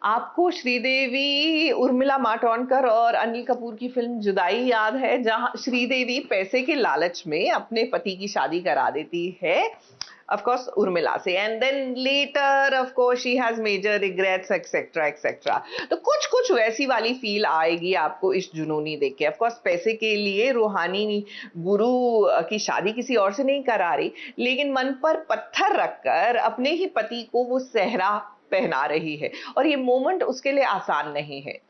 आपको श्रीदेवी, उर्मिला मातोंडकर और अनिल कपूर की फिल्म जुदाई याद है, जहां श्रीदेवी पैसे के लालच में अपने पति की शादी करा देती है ऑफ कोर्स उर्मिला से, and then later of course she has major regrets etcetera etcetera. तो कुछ कुछ वैसी वाली फील आएगी आपको इस जुनूनी देख के। ऑफ कोर्स पैसे के लिए रूहानी गुरु की शादी किसी और से नहीं करा रही, लेकिन मन पर पत्थर रखकर अपने ही पति को वो सेहरा पहना रही है, और ये मोमेंट उसके लिए आसान नहीं है।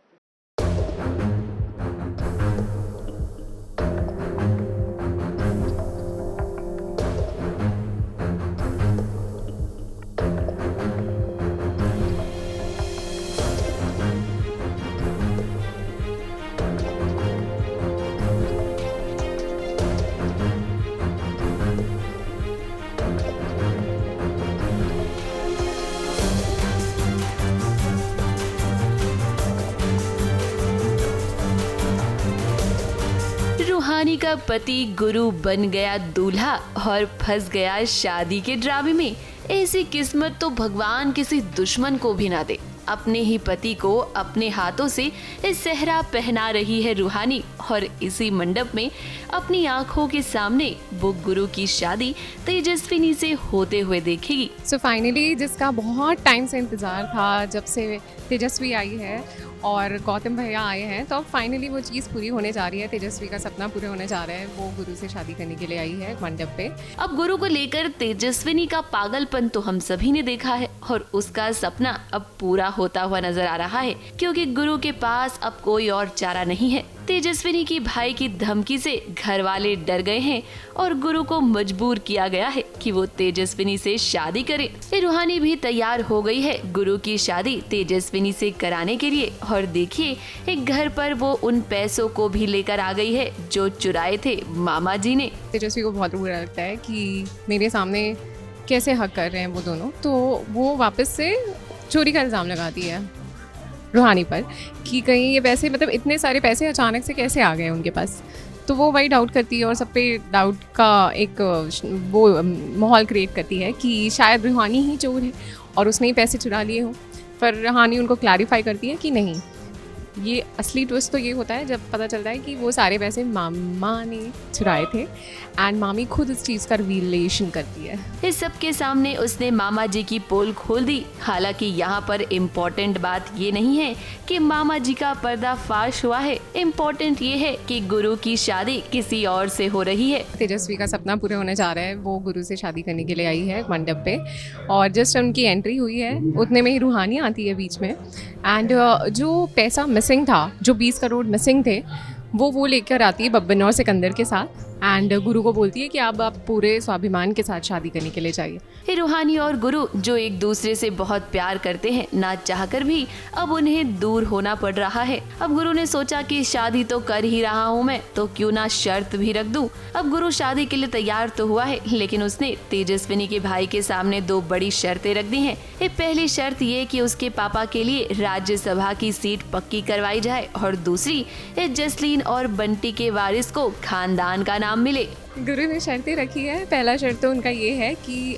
रूहानी का पति गुरु बन गया दूल्हा और फंस गया शादी के ड्रामे में। ऐसी किस्मत तो भगवान किसी दुश्मन को भी ना दे। अपने ही पति को अपने हाथों से इस सेहरा पहना रही है रूहानी, और इसी मंडप में अपनी आंखों के सामने वो गुरु की शादी तेजस्विनी से होते हुए देखेगी। सो फाइनली जिसका बहुत टाइम से इंतज़ार था, जब से तेजस्वी आई है और गौतम भैया आए हैं, तो अब फाइनली वो चीज़ पूरी होने जा रही है। तेजस्वी का सपना पूरे होने जा रहा है। वो गुरु से शादी करने के लिए आई है मंडप पे। अब गुरु को लेकर तेजस्विनी का पागलपन तो हम सभी ने देखा है, और उसका सपना अब पूरा होता हुआ नजर आ रहा है, क्योंकि गुरु के पास अब कोई और चारा नहीं है। तेजस्विनी की भाई की धमकी से घर वाले डर गए हैं, और गुरु को मजबूर किया गया है कि वो तेजस्विनी से शादी करे। रूहानी भी तैयार हो गई है गुरु की शादी तेजस्विनी से कराने के लिए, और देखिए एक घर पर वो उन पैसों को भी लेकर आ गई है जो चुराए थे मामा जी ने। तेजस्वी को बहुत बुरा लगता है कि मेरे सामने कैसे हक कर रहे हैं वो दोनों, तो वो वापस से चोरी का इल्ज़ाम लगाती है रूहानी पर कि कहीं ये पैसे, मतलब इतने सारे पैसे अचानक से कैसे आ गए उनके पास। तो वो वही डाउट करती है और सब पे डाउट का एक वो माहौल क्रिएट करती है कि शायद रूहानी ही चोर है और उसने ही पैसे चुरा लिए हों। पर रूहानी उनको क्लैरिफाई करती है कि नहीं, ये असली ट्विस्ट तो ये होता है जब पता चलता है कि वो सारे पैसे मामा ने चुराए थे, एंड मामी खुद इस चीज़ का रिवीलेशन करती है। इस सब के सामने उसने मामा जी की पोल खोल दी। हालांकि यहाँ पर इम्पोर्टेंट बात ये नहीं है कि मामा जी का पर्दाफाश हुआ है, इम्पोर्टेंट ये है कि गुरु की शादी किसी और से हो रही है। तेजस्वी का सपना पूरे होने जा रहा है। वो गुरु से शादी करने के लिए आई है मंडप पे, और जस्ट उनकी एंट्री हुई है उतने में ही रूहानी आती है बीच में, एंड जो पैसा मिसिंग था, जो 20 करोड़ मिसिंग थे, वो लेकर आती है बब्बन और सिकंदर के साथ, एंड गुरु को बोलती है कि अब आप पूरे स्वाभिमान के साथ शादी करने के लिए चाहिए। रूहानी और गुरु जो एक दूसरे से बहुत प्यार करते हैं, ना चाहकर भी अब उन्हें दूर होना पड़ रहा है। अब गुरु ने सोचा कि शादी तो कर ही रहा हूँ मैं, तो क्यों ना शर्त भी रख दूं। अब गुरु शादी के लिए तैयार तो हुआ है, लेकिन उसने तेजस्विनी के भाई के सामने 2 बड़ी शर्तें रख दी हैं। पहली शर्त ये कि उसके पापा के लिए राज्यसभा की सीट पक्की करवाई जाए, और दूसरी जसलीन और बंटी के वारिस को खानदान का नाम मिले। गुरु ने शर्तें रखी है। पहला शर्त तो उनका ये है कि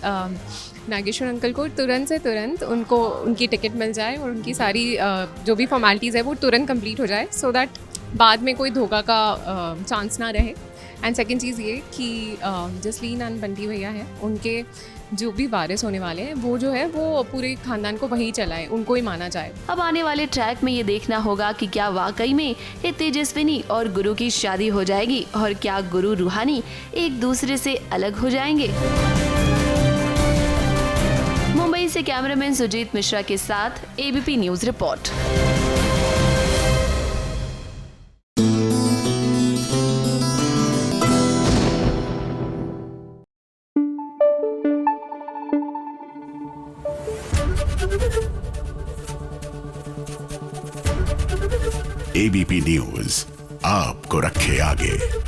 नागेश्वर अंकल को तुरंत से तुरंत उनको उनकी टिकट मिल जाए, और उनकी सारी जो भी फॉर्मेलिटीज़ है वो तुरंत कंप्लीट हो जाए, सो दैट बाद में कोई धोखा का चांस ना रहे। एंड सेकंड चीज़ ये कि जसलीन एंड बंटी भैया हैं, उनके जो भी वारिस होने वाले हैं वो जो है वो पूरे खानदान को वही चलाए, उनको ही माना जाए। अब आने वाले ट्रैक में ये देखना होगा कि क्या वाकई में ये तेजस्विनी और गुरु की शादी हो जाएगी, और क्या गुरु रूहानी एक दूसरे से अलग हो जाएंगे। मुंबई से कैमरामैन सुजीत मिश्रा के साथ ABP news report. ABP news आपको रखे आगे।